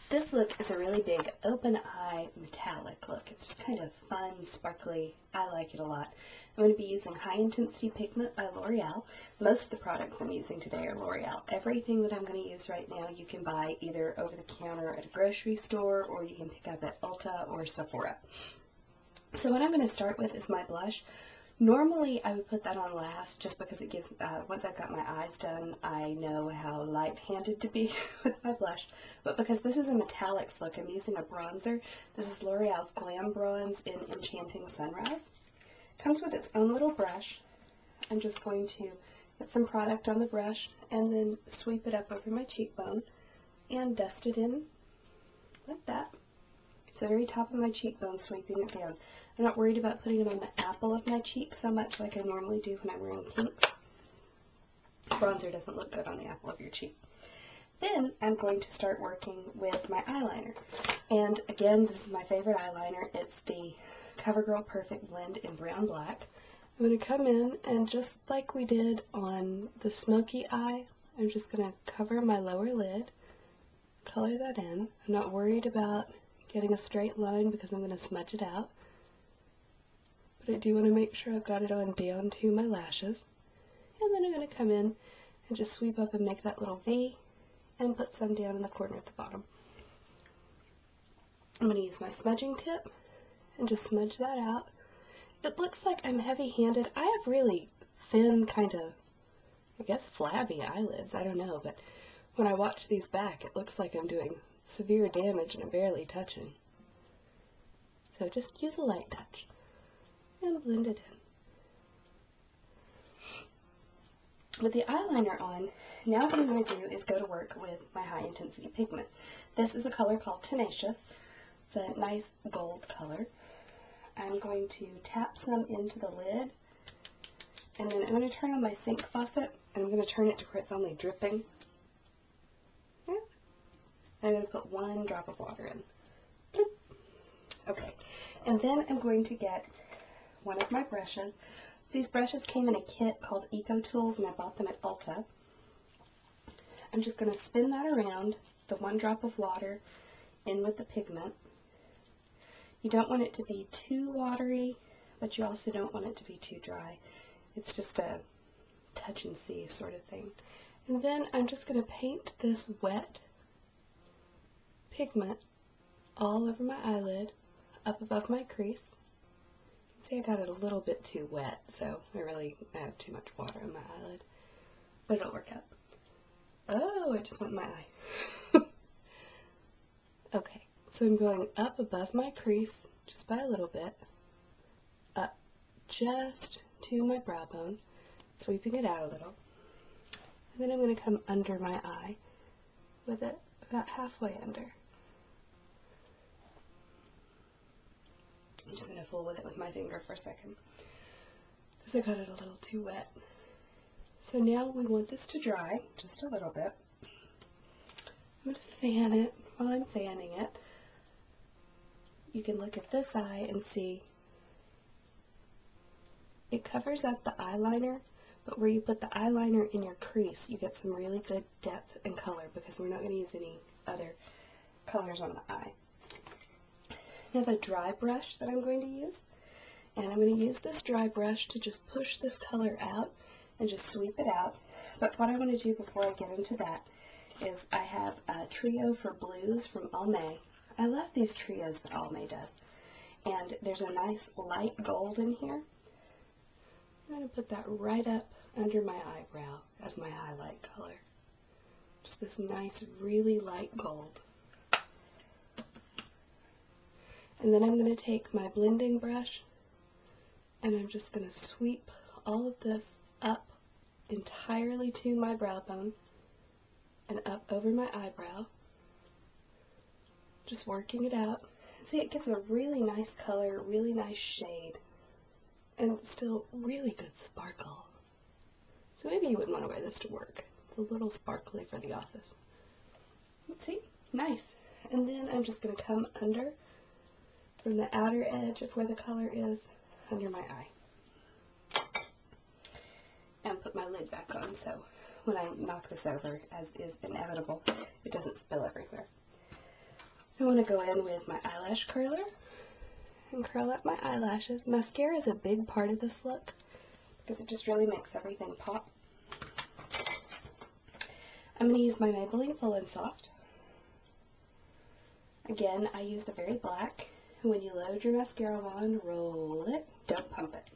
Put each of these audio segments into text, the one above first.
This look is a really big open eye metallic look. It's kind of fun, sparkly. I like it a lot. I'm going to be using High Intensity Pigment by L'Oreal. Most of the products I'm using today are L'Oreal. Everything that I'm going to use right now you can buy either over the counter at a grocery store or you can pick up at Ulta or Sephora. So what I'm going to start with is my blush. Normally I would put that on last just because it gives, once I've got my eyes done, I know how light-handed to be with my blush. But because this is a metallics look, I'm using a bronzer. This is L'Oreal's GlamBronze in Enchanting Sunrise. Comes with its own little brush. I'm just going to get some product on the brush and then sweep it up over my cheekbone and dust it in like that. It's the very top of my cheekbone, sweeping it down. I'm not worried about putting it on the apple of my cheek so much like I normally do when I'm wearing pinks. Bronzer doesn't look good on the apple of your cheek. Then I'm going to start working with my eyeliner. And again, this is my favorite eyeliner. It's the CoverGirl Perfect Blend in Brown Black. I'm going to come in and just like we did on the smoky eye, I'm just going to cover my lower lid, color that in. I'm not worried about getting a straight line because I'm going to smudge it out. But I do want to make sure I've got it on down to my lashes. And then I'm going to come in and just sweep up and make that little V and put some down in the corner at the bottom. I'm going to use my smudging tip and just smudge that out. It looks like I'm heavy-handed. I have really thin, kind of, I guess, flabby eyelids. I don't know, but when I watch these back, it looks like I'm doing severe damage and I'm barely touching. So just use a light touch and blend it in. With the eyeliner on, now what I'm going to do is go to work with my High Intensity Pigment. This is a color called Tenacious. It's a nice gold color. I'm going to tap some into the lid, and then I'm going to turn on my sink faucet, and I'm going to turn it to where it's only dripping. Yeah. I'm going to put 1 drop of water in. Bloop. Okay, and then I'm going to get one of my brushes. These brushes came in a kit called Eco Tools, and I bought them at Ulta. I'm just going to spin that around, the 1 drop of water in with the pigment. You don't want it to be too watery, but you also don't want it to be too dry. It's just a touch and see sort of thing. And then I'm just going to paint this wet pigment all over my eyelid, up above my crease. See, I got it a little bit too wet, so I have too much water on my eyelid, but it'll work out. Oh, it just went in my eye. Okay, so I'm going up above my crease, just by a little bit, up just to my brow bone, sweeping it out a little, and then I'm going to come under my eye with it about halfway under. I'm just going to fool with it with my finger for a second, because I got it a little too wet. So now we want this to dry just a little bit. I'm going to fan it. While I'm fanning it, you can look at this eye and see it covers up the eyeliner, but where you put the eyeliner in your crease, you get some really good depth and color because we're not going to use any other colors on the eye. I have a dry brush that I'm going to use, and I'm going to use this dry brush to just push this color out and just sweep it out. But what I want to do before I get into that is I have a trio for blues from Almay. I love these trios that Almay does. And there's a nice light gold in here. I'm going to put that right up under my eyebrow as my highlight color. Just this nice, really light gold. And then I'm going to take my blending brush and I'm just going to sweep all of this up entirely to my brow bone and up over my eyebrow, just working it out. See, it gives a really nice color, really nice shade, and still really good sparkle. So maybe you wouldn't want to wear this to work. It's a little sparkly for the office. Let's see, nice. And then I'm just going to come under from the outer edge of where the color is, under my eye. And put my lid back on so when I knock this over, as is inevitable, it doesn't spill everywhere. I want to go in with my eyelash curler and curl up my eyelashes. Mascara is a big part of this look because it just really makes everything pop. I'm going to use my Maybelline Full and Soft. Again, I use the very black. When you load your mascara wand, roll it, don't pump it.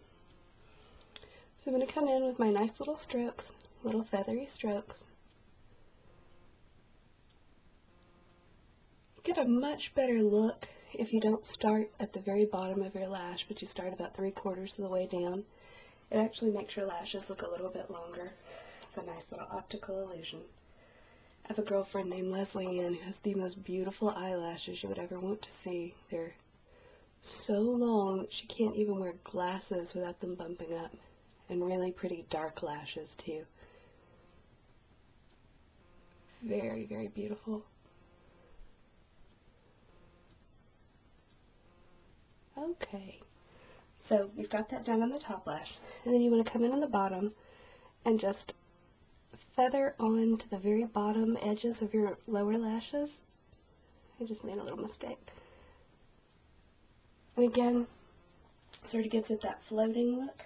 So I'm going to come in with my nice little strokes, little feathery strokes. Get a much better look if you don't start at the very bottom of your lash, but you start about 3/4 of the way down. It actually makes your lashes look a little bit longer. It's a nice little optical illusion. I have a girlfriend named Leslie Ann who has the most beautiful eyelashes you would ever want to see. They're so long that she can't even wear glasses without them bumping up. And really pretty dark lashes too. Very, very beautiful. Okay, so you've got that done on the top lash, and then you want to come in on the bottom and just feather on to the very bottom edges of your lower lashes. I just made a little mistake. And again, sort of gives it that floating look.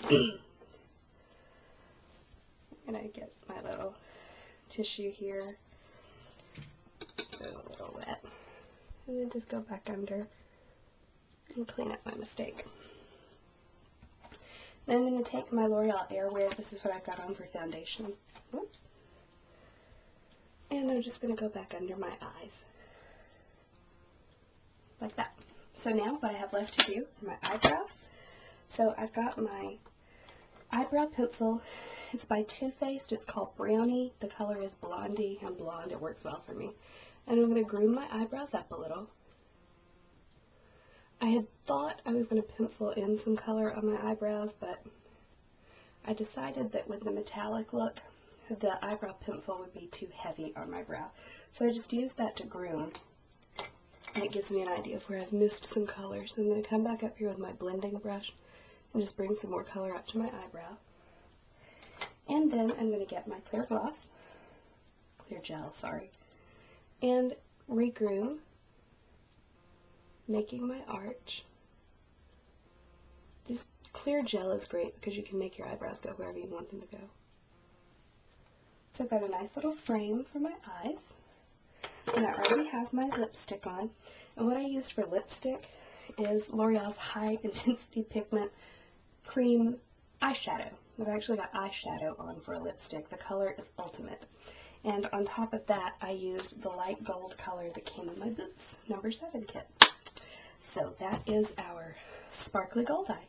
I'm going to get my little tissue here. It's a little wet. And then just go back under and clean up my mistake. Now I'm going to take my L'Oreal Airwear. This is what I've got on for foundation. Whoops. And I'm just going to go back under my eyes. Like that. So now what I have left to do are my eyebrows. So I've got my eyebrow pencil. It's by Too Faced. It's called Brownie. The color is Blondie. I'm blonde. It works well for me. And I'm going to groom my eyebrows up a little. I had thought I was going to pencil in some color on my eyebrows, but I decided that with the metallic look, the eyebrow pencil would be too heavy on my brow. So I just used that to groom. And it gives me an idea of where I've missed some color. So I'm going to come back up here with my blending brush and just bring some more color up to my eyebrow. And then I'm going to get my clear gel, and regroom, making my arch. This clear gel is great because you can make your eyebrows go wherever you want them to go. So I've got a nice little frame for my eyes, and I already have my lipstick on. And what I used for lipstick is L'Oreal's High Intensity Pigment Cream Eyeshadow. I've actually got eyeshadow on for a lipstick. The color is Ultimate. And on top of that, I used the light gold color that came in my Boots No. 7 kit. So that is our sparkly gold eye.